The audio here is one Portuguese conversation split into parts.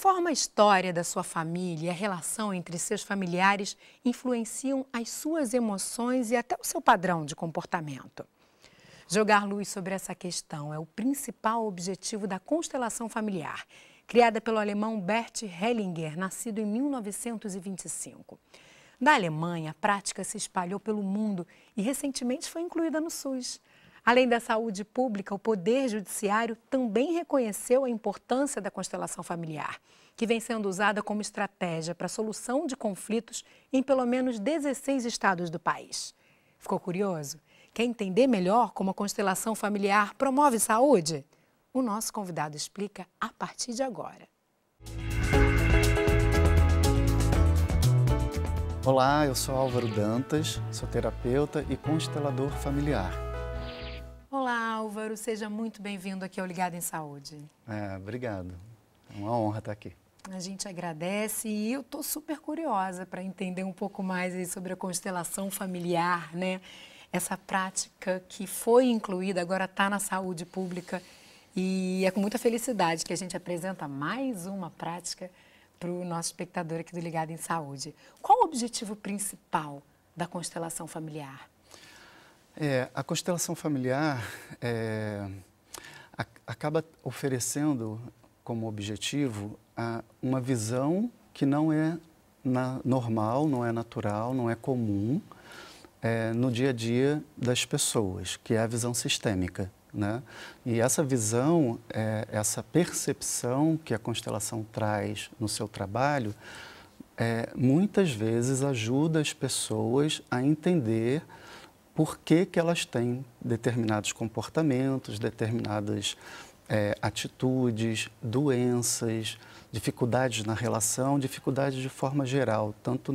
forma a história da sua família e a relação entre seus familiares influenciam as suas emoções e até o seu padrão de comportamento? Jogar luz sobre essa questão é o principal objetivo da constelação familiar, criada pelo alemão Bert Hellinger, nascido em 1925. Da Alemanha, a prática se espalhou pelo mundo e recentemente foi incluída no SUS. Além da saúde pública, o Poder Judiciário também reconheceu a importância da constelação familiar, que vem sendo usada como estratégia para a solução de conflitos em pelo menos 16 estados do país. Ficou curioso? Quer entender melhor como a constelação familiar promove saúde? O nosso convidado explica a partir de agora. Olá, eu sou Álvaro Dantas, sou terapeuta e constelador familiar. Olá, Álvaro, seja muito bem-vindo aqui ao Ligado em Saúde. Obrigado, é uma honra estar aqui. A gente agradece e eu estou super curiosa para entender um pouco mais aí sobre a constelação familiar, né? Essa prática que foi incluída, agora está na saúde pública e é com muita felicidade que a gente apresenta mais uma prática para o nosso espectador aqui do Ligado em Saúde. Qual o objetivo principal da constelação familiar? A constelação familiar acaba oferecendo como objetivo uma visão que não é normal, não é natural, não é comum no dia a dia das pessoas, que é a visão sistêmica, né? E essa visão, essa percepção que a constelação traz no seu trabalho, muitas vezes ajuda as pessoas a entender por que elas têm determinados comportamentos, determinadas atitudes, doenças, dificuldades na relação, dificuldades de forma geral, tanto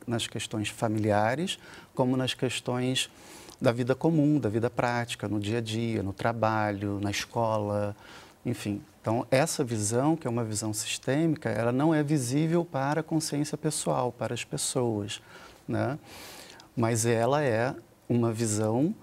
nas questões familiares, como nas questões da vida comum, da vida prática, no dia a dia, no trabalho, na escola, enfim. Então, essa visão, que é uma visão sistêmica, ela não é visível para a consciência pessoal, para as pessoas, né? Mas ela é uma visão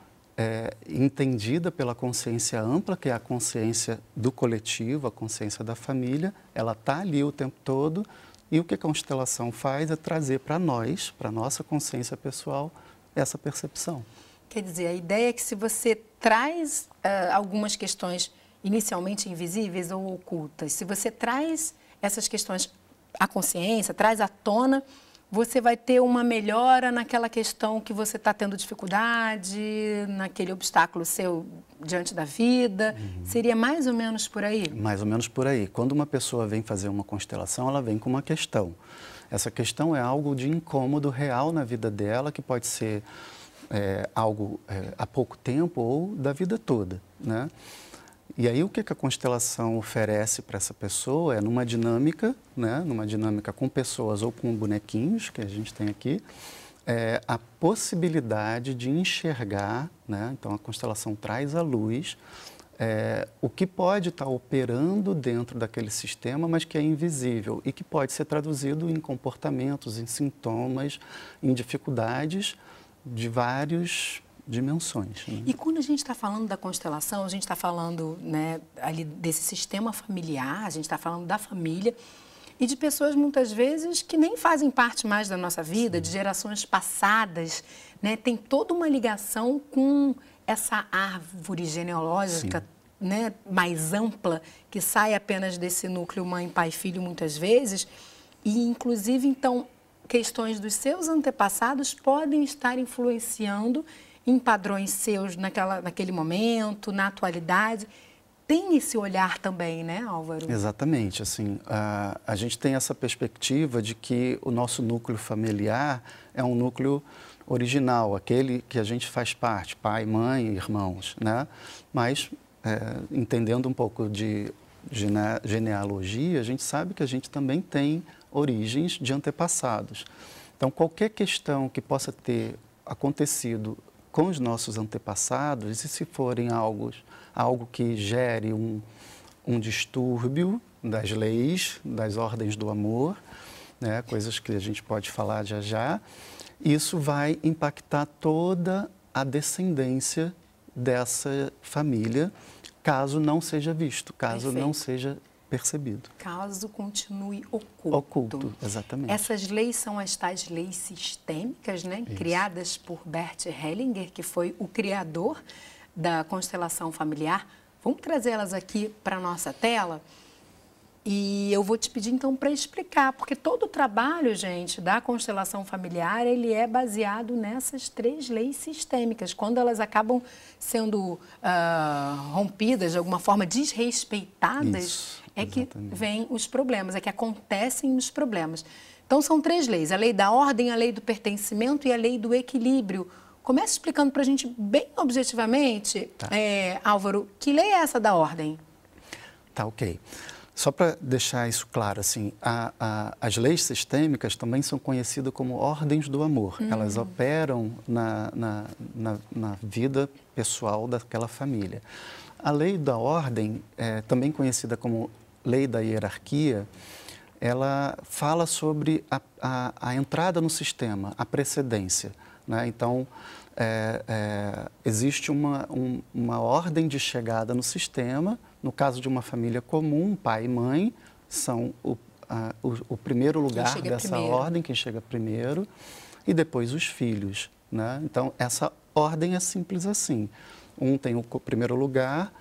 entendida pela consciência ampla, que é a consciência do coletivo, a consciência da família. Ela está ali o tempo todo e o que a constelação faz é trazer para nós, para a nossa consciência pessoal, essa percepção. Quer dizer, a ideia é que se você traz algumas questões inicialmente invisíveis ou ocultas, se você traz essas questões à consciência, traz à tona, você vai ter uma melhora naquela questão que você está tendo dificuldade, naquele obstáculo seu diante da vida. Seria mais ou menos por aí? Mais ou menos por aí. Quando uma pessoa vem fazer uma constelação, ela vem com uma questão. Essa questão é algo de incômodo real na vida dela, que pode ser algo há pouco tempo ou da vida toda, né? E aí o que a constelação oferece para essa pessoa é numa dinâmica, né, numa dinâmica com pessoas ou com bonequinhos, que a gente tem aqui, a possibilidade de enxergar, né? Então a constelação traz à luz o que pode estar operando dentro daquele sistema, mas que é invisível e que pode ser traduzido em comportamentos, em sintomas, em dificuldades de várias dimensões, né? E quando a gente está falando da constelação, a gente está falando, né, ali desse sistema familiar, a gente está falando da família e de pessoas muitas vezes que nem fazem parte mais da nossa vida, de gerações passadas, né? Tem toda uma ligação com essa árvore genealógica, né, mais ampla, que sai apenas desse núcleo mãe, pai, filho muitas vezes e inclusive então questões dos seus antepassados podem estar influenciando em padrões seus naquele momento, na atualidade. Tem esse olhar também, né, Álvaro? Exatamente. Assim, a gente tem essa perspectiva de que o nosso núcleo familiar é um núcleo original, aquele que a gente faz parte, pai, mãe, irmãos, né? Mas, entendendo um pouco de genealogia, a gente sabe que a gente também tem origens de antepassados. Então, qualquer questão que possa ter acontecido com os nossos antepassados, e se forem algo que gere um distúrbio das leis, das ordens do amor, né, coisas que a gente pode falar já já, isso vai impactar toda a descendência dessa família, caso não seja visto, caso não seja percebido. Caso continue oculto. Oculto, exatamente. Essas leis são as tais leis sistêmicas, né? Criadas por Bert Hellinger, que foi o criador da constelação familiar. Vamos trazê-las aqui para a nossa tela? E eu vou te pedir, então, para explicar, porque todo o trabalho, gente, da constelação familiar, ele é baseado nessas 3 leis sistêmicas. Quando elas acabam sendo rompidas, de alguma forma desrespeitadas, Isso, que vêm os problemas, é que acontecem os problemas. Então, são 3 leis, a lei da ordem, a lei do pertencimento e a lei do equilíbrio. Comece explicando para a gente, bem objetivamente, Álvaro, que lei é essa da ordem? Tá, ok. Só para deixar isso claro, assim, as leis sistêmicas também são conhecidas como ordens do amor. Elas operam na vida pessoal daquela família. A lei da ordem, também conhecida como lei da hierarquia, ela fala sobre a entrada no sistema, a precedência, né? Então, existe uma ordem de chegada no sistema. No caso de uma família comum, pai e mãe são o primeiro lugar dessa ordem, quem chega primeiro, e depois os filhos, né? Então, essa ordem é simples assim. Um tem o primeiro lugar,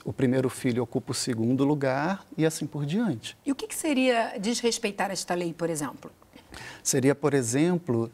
o primeiro filho ocupa o segundo lugar e assim por diante. E o que seria desrespeitar esta lei, por exemplo? Seria, por exemplo,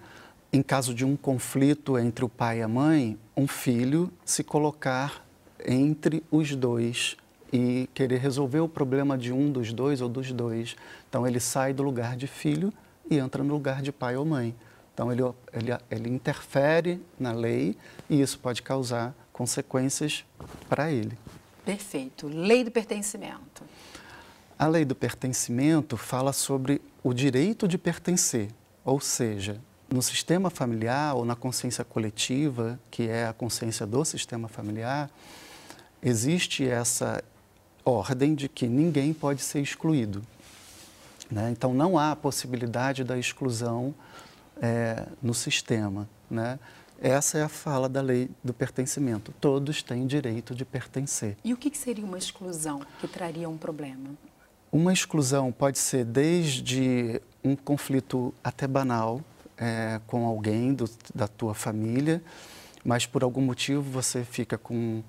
em caso de um conflito entre o pai e a mãe, um filho se colocar entre os dois e querer resolver o problema de um dos dois ou dos dois. Então, ele sai do lugar de filho e entra no lugar de pai ou mãe. Então, ele interfere na lei e isso pode causar consequências para ele. Perfeito. Lei do pertencimento. A lei do pertencimento fala sobre o direito de pertencer, ou seja, no sistema familiar ou na consciência coletiva, que é a consciência do sistema familiar, existe essa ordem de que ninguém pode ser excluído, né? Então, não há a possibilidade da exclusão no sistema, né? Essa é a fala da lei do pertencimento. Todos têm direito de pertencer. E o que seria uma exclusão que traria um problema? Uma exclusão pode ser desde um conflito até banal com alguém da tua família, mas por algum motivo você fica com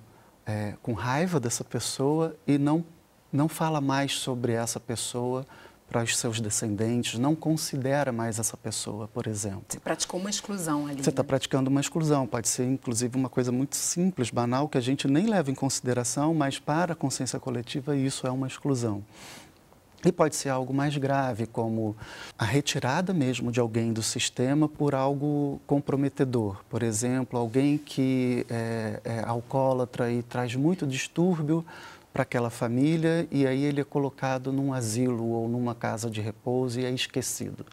raiva dessa pessoa e não fala mais sobre essa pessoa para os seus descendentes, não considera mais essa pessoa, por exemplo. Você praticou uma exclusão ali. Você está praticando uma exclusão, pode ser inclusive uma coisa muito simples, banal, que a gente nem leva em consideração, mas para a consciência coletiva isso é uma exclusão. E pode ser algo mais grave, como a retirada mesmo de alguém do sistema por algo comprometedor. Por exemplo, alguém que é alcoólatra e traz muito distúrbio para aquela família e aí ele é colocado num asilo ou numa casa de repouso e é esquecido,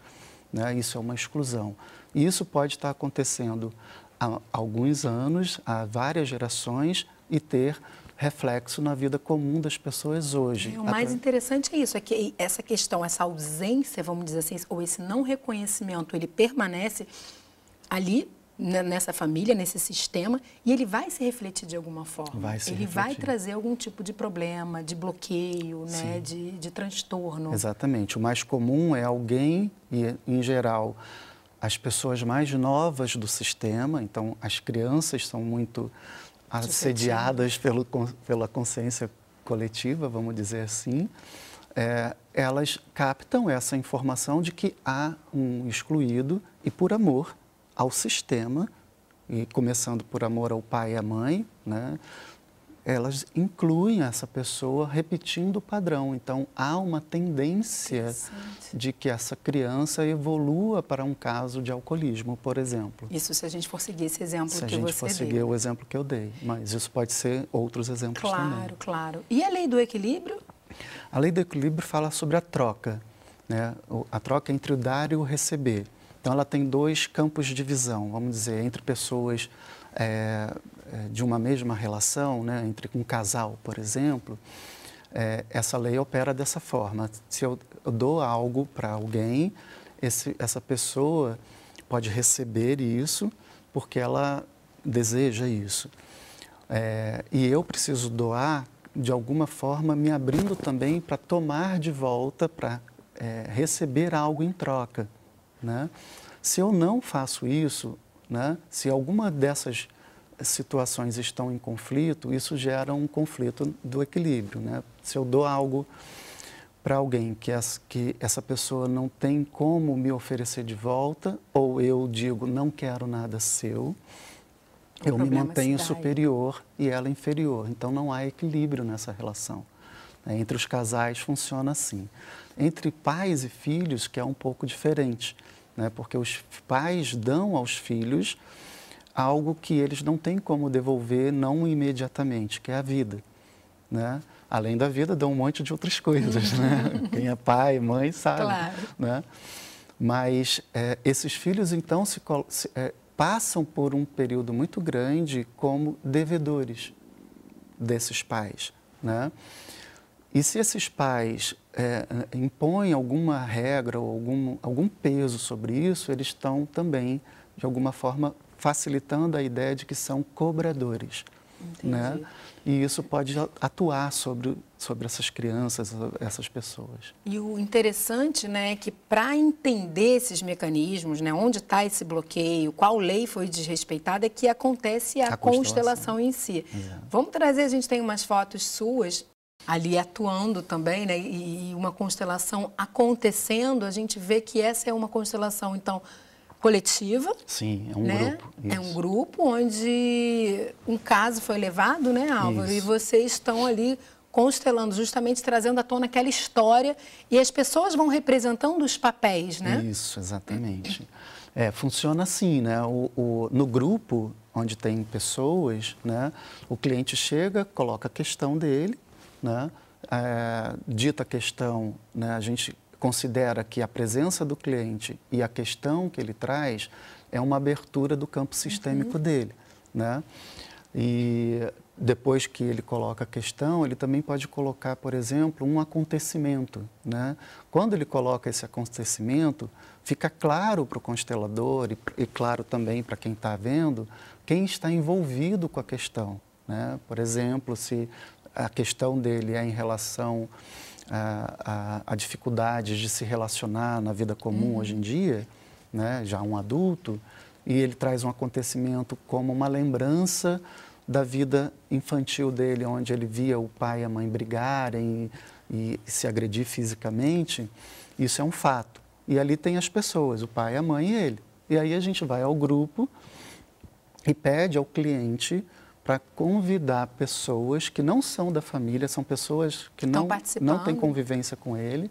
né? Isso é uma exclusão. E isso pode estar acontecendo há alguns anos, há várias gerações e ter reflexo na vida comum das pessoas hoje. O mais interessante é isso, é que essa questão, essa ausência, vamos dizer assim, ou esse não reconhecimento, ele permanece ali nessa família, nesse sistema, e ele vai se refletir de alguma forma. Ele vai trazer algum tipo de problema, de bloqueio, né, de transtorno. Exatamente. O mais comum é alguém, e em geral, as pessoas mais novas do sistema, então as crianças são muito assediadas pela consciência coletiva, vamos dizer assim, elas captam essa informação de que há um excluído e por amor ao sistema, e começando por amor ao pai e à mãe, né, elas incluem essa pessoa repetindo o padrão. Então, há uma tendência de que essa criança evolua para um caso de alcoolismo, por exemplo. Isso se a gente for seguir esse exemplo que você deu. Se a gente for seguir o exemplo que eu dei, mas isso pode ser outros exemplos também. Claro, claro. E a lei do equilíbrio? A lei do equilíbrio fala sobre a troca, né? A troca entre o dar e o receber. Então, ela tem 2 campos de visão, vamos dizer, entre pessoas de uma mesma relação, né, entre um casal, por exemplo, essa lei opera dessa forma. Se eu dou algo para alguém, essa pessoa pode receber isso porque ela deseja isso. E eu preciso doar de alguma forma, me abrindo também para tomar de volta, para receber algo em troca, né? Se eu não faço isso, né, se alguma dessas situações estão em conflito, isso gera um conflito do equilíbrio, né? Se eu dou algo para alguém que essa pessoa não tem como me oferecer de volta, ou eu digo, não quero nada seu, eu me mantenho superior e ela inferior. Então, não há equilíbrio nessa relação. Entre os casais funciona assim. Entre pais e filhos, que é um pouco diferente, né? Porque os pais dão aos filhos algo que eles não têm como devolver, não imediatamente, que é a vida, né? Além da vida, dão um monte de outras coisas, né? Quem é pai, mãe, sabe, claro, né? Mas esses filhos, então, passam por um período muito grande como devedores desses pais, né? E se esses pais impõem alguma regra ou algum peso sobre isso, eles estão também, de alguma forma, facilitando a ideia de que são cobradores, né? E isso pode atuar sobre essas crianças, essas pessoas. E o interessante, né, é que para entender esses mecanismos, né, onde está esse bloqueio, qual lei foi desrespeitada, é que acontece a constelação em si. Exato. Vamos trazer, a gente tem umas fotos suas ali atuando também, né, e uma constelação acontecendo, a gente vê que essa é uma constelação, então, coletiva. Sim, é um grupo. É um grupo onde um caso foi levado, né, Álvaro? Isso. E vocês estão ali constelando, justamente trazendo à tona aquela história e as pessoas vão representando os papéis, né? Isso, exatamente. Funciona assim, né? No grupo, onde tem pessoas, né, o cliente chega, coloca a questão dele, né, dita a questão, né, a gente considera que a presença do cliente e a questão que ele traz é uma abertura do campo sistêmico dele, né? E depois que ele coloca a questão, ele também pode colocar, por exemplo, um acontecimento, né? Quando ele coloca esse acontecimento, fica claro para o constelador e claro também para quem está vendo, quem está envolvido com a questão, né? Por exemplo, se a questão dele é em relação a dificuldades de se relacionar na vida comum hoje em dia, né, já um adulto, e ele traz um acontecimento como uma lembrança da vida infantil dele, onde ele via o pai e a mãe brigarem e se agredir fisicamente, isso é um fato. E ali tem as pessoas, o pai, a mãe e ele. E aí a gente vai ao grupo e pede ao cliente para convidar pessoas que não são da família, são pessoas que não têm convivência com ele,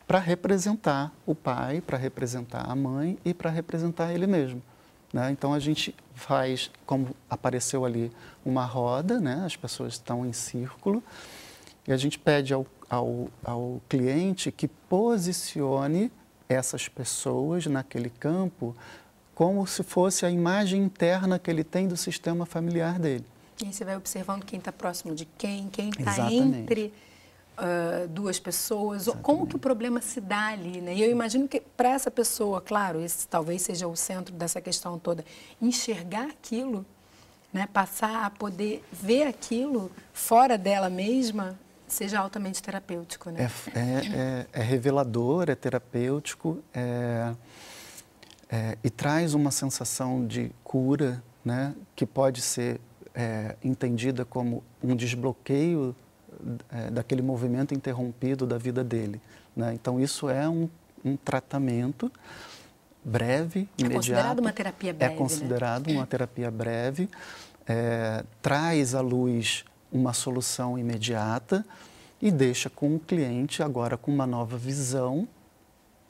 para representar o pai, para representar a mãe e para representar ele mesmo, né? Então, a gente faz, como apareceu ali, uma roda, né? As pessoas estão em círculo, e a gente pede ao cliente que posicione essas pessoas naquele campo como se fosse a imagem interna que ele tem do sistema familiar dele. E aí você vai observando quem está próximo de quem está entre duas pessoas. Exatamente. Como que o problema se dá ali, né? E eu imagino que para essa pessoa, claro, esse talvez seja o centro dessa questão toda, enxergar aquilo, né? Passar a poder ver aquilo fora dela mesma, seja altamente terapêutico, né? É revelador, é terapêutico, e traz uma sensação de cura, né, que pode ser entendida como um desbloqueio daquele movimento interrompido da vida dele, né? Então, isso é um tratamento breve, imediato. É considerado uma terapia breve, É considerado uma terapia breve, traz à luz uma solução imediata e deixa com o cliente agora com uma nova visão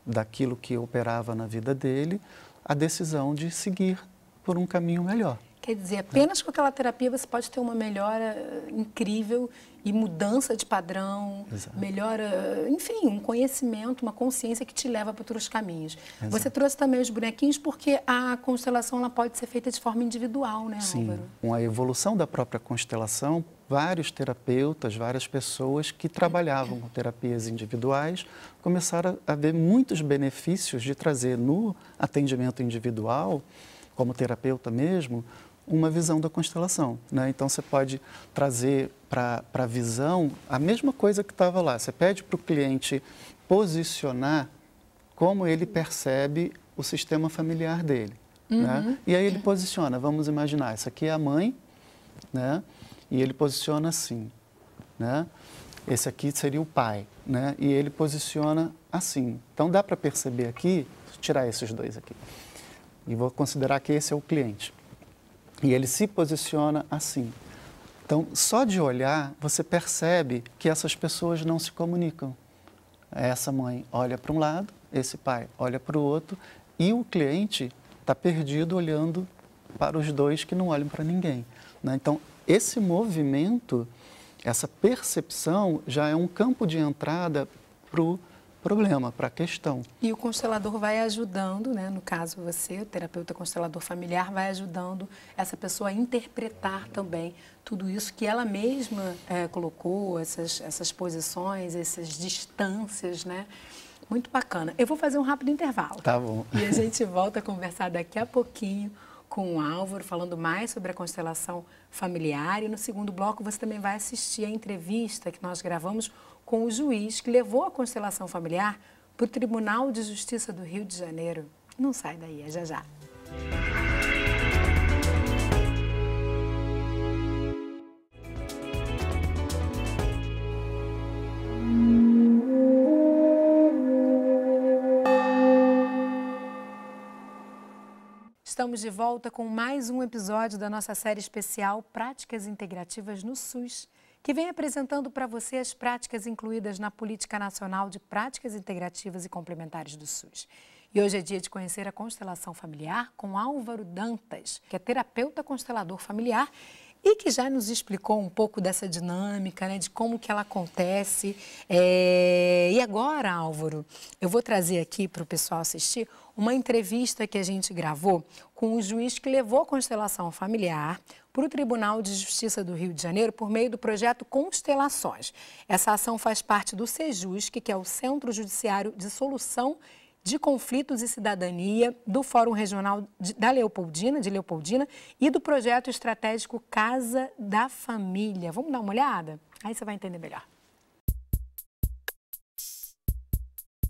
daquilo que operava na vida dele, a decisão de seguir por um caminho melhor. Quer dizer, apenas com aquela terapia você pode ter uma melhora incrível e mudança de padrão, exato, melhora, enfim, um conhecimento, uma consciência que te leva para outros caminhos. Exato. Você trouxe também os bonequinhos porque a constelação ela pode ser feita de forma individual, né, sim, Álvaro? Com a evolução da própria constelação, vários terapeutas, várias pessoas que trabalhavam com terapias individuais começaram a ver muitos benefícios de trazer no atendimento individual, como terapeuta mesmo, uma visão da constelação, né? Então, você pode trazer para a visão a mesma coisa que estava lá. Você pede para o cliente posicionar como ele percebe o sistema familiar dele, né? E aí ele posiciona, vamos imaginar, essa aqui é a mãe, né? E ele posiciona assim, né? Esse aqui seria o pai, né? E ele posiciona assim. Então, dá para perceber aqui, vou tirar esses dois aqui, e vou considerar que esse é o cliente. E ele se posiciona assim. Então, só de olhar, você percebe que essas pessoas não se comunicam. Essa mãe olha para um lado, esse pai olha para o outro, e o cliente está perdido olhando para os dois que não olham para ninguém, né? Então, esse movimento, essa percepção já é um campo de entrada para o problema, para a questão. E o constelador vai ajudando, né? No caso você, o terapeuta constelador familiar, vai ajudando essa pessoa a interpretar também tudo isso que ela mesma colocou, essas posições, essas distâncias, né? Muito bacana. Eu vou fazer um rápido intervalo. Tá bom. E a gente volta a conversar daqui a pouquinho com o Álvaro, falando mais sobre a constelação familiar. E no segundo bloco você também vai assistir a entrevista que nós gravamos com o juiz que levou a constelação familiar para o Tribunal de Justiça do Rio de Janeiro. Não sai daí, é já já. Estamos de volta com mais um episódio da nossa série especial Práticas Integrativas no SUS, que vem apresentando para você as práticas incluídas na Política Nacional de Práticas Integrativas e Complementares do SUS. E hoje é dia de conhecer a constelação familiar com Álvaro Dantas, que é terapeuta constelador familiar e que já nos explicou um pouco dessa dinâmica, né, de como que ela acontece. E agora, Álvaro, eu vou trazer aqui para o pessoal assistir uma entrevista que a gente gravou com o juiz que levou a constelação familiar para o Tribunal de Justiça do Rio de Janeiro por meio do projeto Constelações. Essa ação faz parte do CEJUSC, que é o Centro Judiciário de Solução de Conflitos e Cidadania, do Fórum Regional de Leopoldina e do projeto estratégico Casa da Família. Vamos dar uma olhada? Aí você vai entender melhor.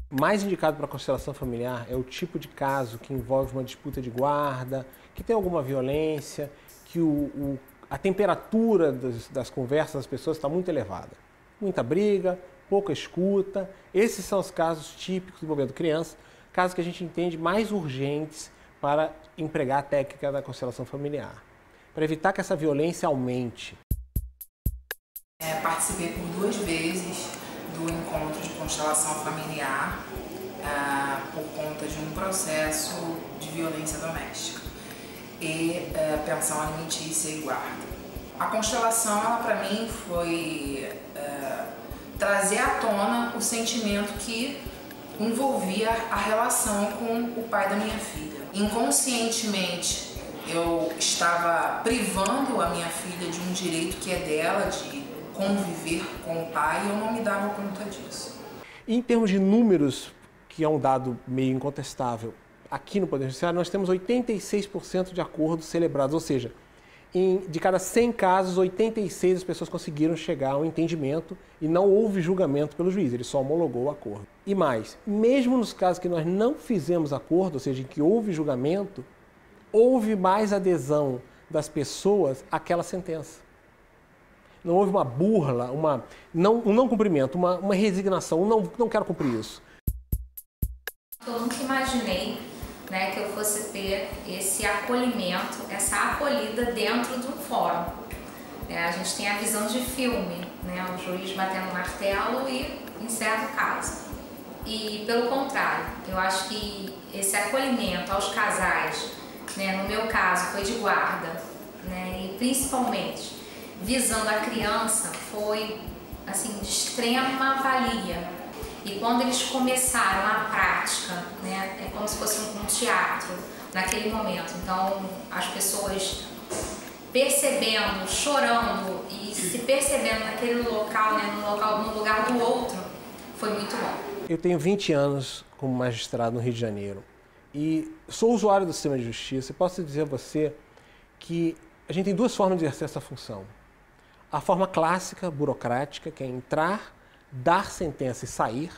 Mais indicado para a constelação familiar é o tipo de caso que envolve uma disputa de guarda, que tem alguma violência, que a temperatura das conversas das pessoas está muito elevada. Muita briga, pouca escuta. Esses são os casos típicos envolvendo crianças, casos que a gente entende mais urgentes para empregar a técnica da constelação familiar, para evitar que essa violência aumente. Participei por 2 vezes do encontro de constelação familiar por conta de um processo de violência doméstica e pensão alimentícia e guarda. A constelação, ela para mim foi trazer à tona o sentimento que envolvia a relação com o pai da minha filha. Inconscientemente, eu estava privando a minha filha de um direito que é dela, de conviver com o pai, e eu não me dava conta disso. Em termos de números, que é um dado meio incontestável, aqui no Poder Judiciário nós temos 86% de acordos celebrados, ou seja, de cada 100 casos, 86 as pessoas conseguiram chegar a um entendimento e não houve julgamento pelo juiz, ele só homologou o acordo. E mais, mesmo nos casos que nós não fizemos acordo, ou seja, em que houve julgamento, houve mais adesão das pessoas àquela sentença. Não houve uma burla, um não cumprimento, uma resignação, não quero cumprir isso. Eu nunca imaginei, né, que eu fosse ter esse acolhimento, essa acolhida dentro de um fórum. A gente tem a visão de filme, né, o juiz batendo o martelo e encerra o caso. E pelo contrário, eu acho que esse acolhimento aos casais, né, no meu caso foi de guarda, né, e principalmente visando a criança, foi assim, de extrema valia. E quando eles começaram a prática, né, é como se fosse um teatro naquele momento. Então, as pessoas percebendo, chorando e se percebendo naquele local, né, no lugar do outro, foi muito bom. Eu tenho 20 anos como magistrado no Rio de Janeiro e sou usuário do sistema de justiça e posso dizer a você que a gente tem duas formas de exercer essa função. A forma clássica, burocrática, que é entrar, dar sentença e sair.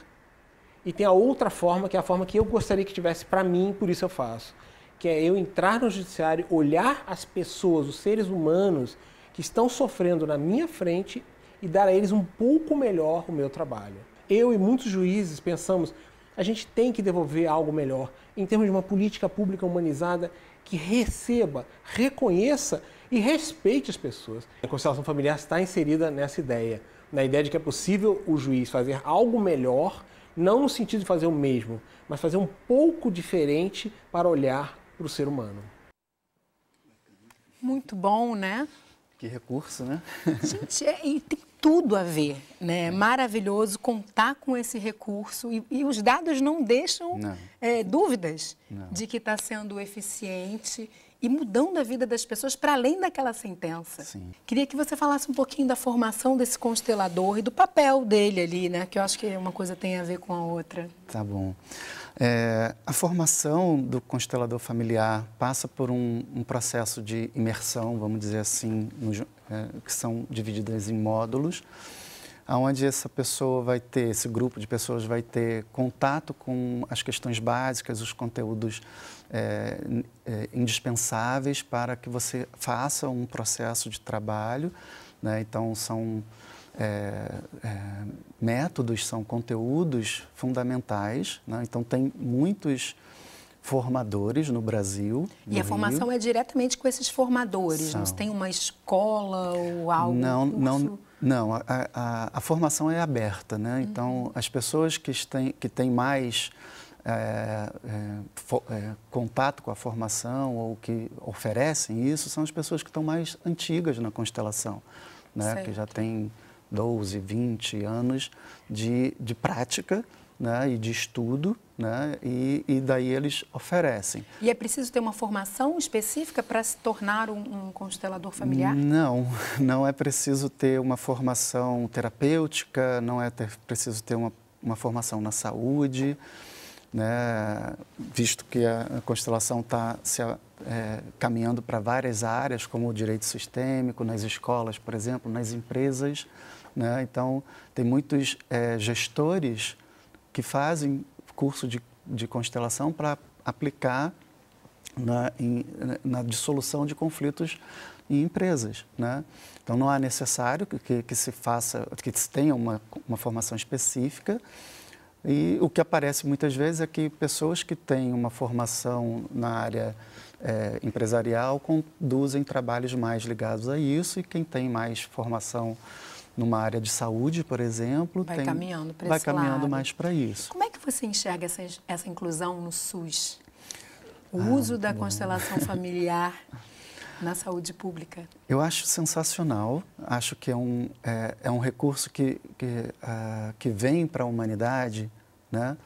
E tem a outra forma, que é a forma que eu gostaria que tivesse para mim, por isso eu faço. Que é eu entrar no judiciário, olhar as pessoas, os seres humanos que estão sofrendo na minha frente e dar a eles um pouco melhor o meu trabalho. Eu e muitos juízes pensamos, a gente tem que devolver algo melhor em termos de uma política pública humanizada que receba, reconheça e respeite as pessoas. A constelação familiar está inserida nessa ideia, na ideia de que é possível o juiz fazer algo melhor, não no sentido de fazer o mesmo, mas fazer um pouco diferente para olhar para o ser humano. Muito bom, né? Que recurso, né? Gente, e tem tudo a ver, né? Maravilhoso contar com esse recurso e os dados não deixam dúvidas de que está sendo eficiente e mudando a vida das pessoas para além daquela sentença. Sim. Queria que você falasse um pouquinho da formação desse constelador e do papel dele ali, né? Que eu acho que uma coisa tem a ver com a outra. Tá bom. A formação do constelador familiar passa por um processo de imersão, vamos dizer assim, que são divididas em módulos, onde essa pessoa vai ter, esse grupo de pessoas vai ter contato com as questões básicas, os conteúdos indispensáveis para que você faça um processo de trabalho, né? Então, são métodos, são conteúdos fundamentais, né? Então, tem muitos formadores no Brasil. E a formação é diretamente com esses formadores? Não tem uma escola ou algo? Não. A formação é aberta, né? Então, as pessoas que têm mais contato com a formação ou que oferecem isso são as pessoas que estão mais antigas na constelação, né? Que já têm 12, 20 anos de prática, né, e de estudo, né, e daí eles oferecem. E é preciso ter uma formação específica para se tornar um constelador familiar? Não é preciso ter uma formação terapêutica, não é preciso ter uma formação na saúde, né, visto que a constelação está caminhando para várias áreas, como o direito sistêmico, nas escolas, por exemplo, nas empresas, né? Então, tem muitos gestores que fazem curso de constelação para aplicar na dissolução de conflitos em empresas, né? Então, não é necessário que se tenha uma formação específica. E o que aparece muitas vezes é que pessoas que têm uma formação na área empresarial conduzem trabalhos mais ligados a isso, e quem tem mais formação numa área de saúde, por exemplo, vai caminhando mais para isso. Como é que você enxerga essa inclusão no SUS? O uso da constelação familiar na saúde pública? Eu acho sensacional. Acho que é um recurso que vem para a humanidade, né?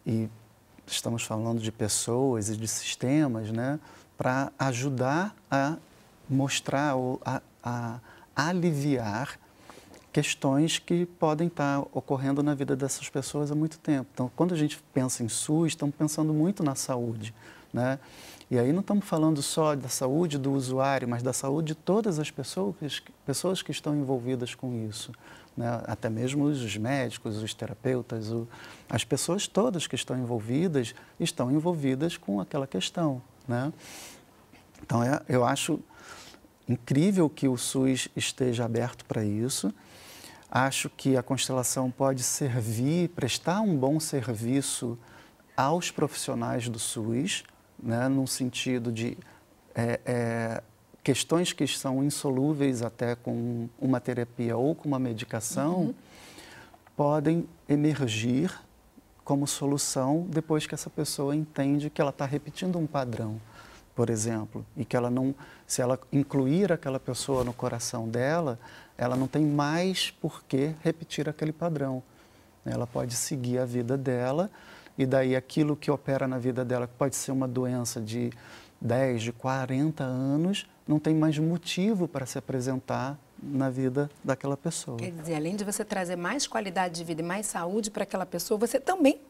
E estamos falando de pessoas e de sistemas, né? Para ajudar a mostrar ou a aliviar questões que podem estar ocorrendo na vida dessas pessoas há muito tempo. Então, quando a gente pensa em SUS, estamos pensando muito na saúde, né? E aí não estamos falando só da saúde do usuário, mas da saúde de todas as pessoas que estão envolvidas com isso, né? Até mesmo os médicos, os terapeutas, as pessoas todas que estão envolvidas com aquela questão, né? Então, eu acho incrível que o SUS esteja aberto para isso. Acho que a constelação pode prestar um bom serviço aos profissionais do SUS, né, no sentido de questões que são insolúveis até com uma terapia ou com uma medicação, podem emergir como solução depois que essa pessoa entende que ela está repetindo um padrão, por exemplo, e que se ela incluir aquela pessoa no coração dela, ela não tem mais por que repetir aquele padrão. Ela pode seguir a vida dela, e daí aquilo que opera na vida dela, que pode ser uma doença de 10, de 40 anos, não tem mais motivo para se apresentar na vida daquela pessoa. Quer dizer, além de você trazer mais qualidade de vida e mais saúde para aquela pessoa, você também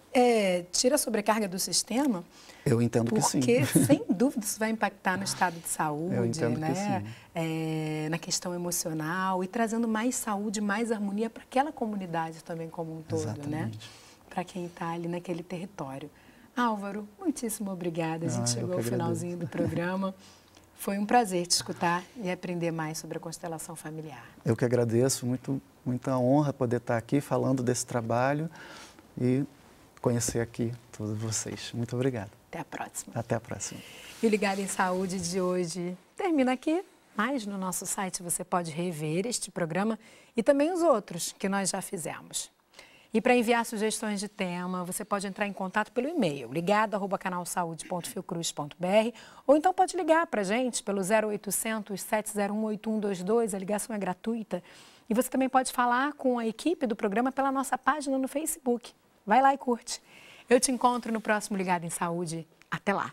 tira a sobrecarga do sistema. Eu entendo que sim. Porque, sem dúvida, isso vai impactar no estado de saúde, Eu entendo né? que sim. Na questão emocional e trazendo mais saúde, mais harmonia para aquela comunidade também como um todo, Exatamente. né? Para quem está ali naquele território. Álvaro, muitíssimo obrigada. A gente chegou ao finalzinho do programa. Foi um prazer te escutar e aprender mais sobre a constelação familiar. Eu que agradeço, muita honra poder estar aqui falando desse trabalho e conhecer aqui todos vocês. Muito obrigado. Até a próxima. Até a próxima. E o Ligado em Saúde de hoje termina aqui, mas no nosso site você pode rever este programa e também os outros que nós já fizemos. E para enviar sugestões de tema, você pode entrar em contato pelo e-mail ligado@canalsaude.fiocruz.br ou então pode ligar para a gente pelo 0800 701 8122, a ligação é gratuita. E você também pode falar com a equipe do programa pela nossa página no Facebook. Vai lá e curte. Eu te encontro no próximo Ligado em Saúde. Até lá!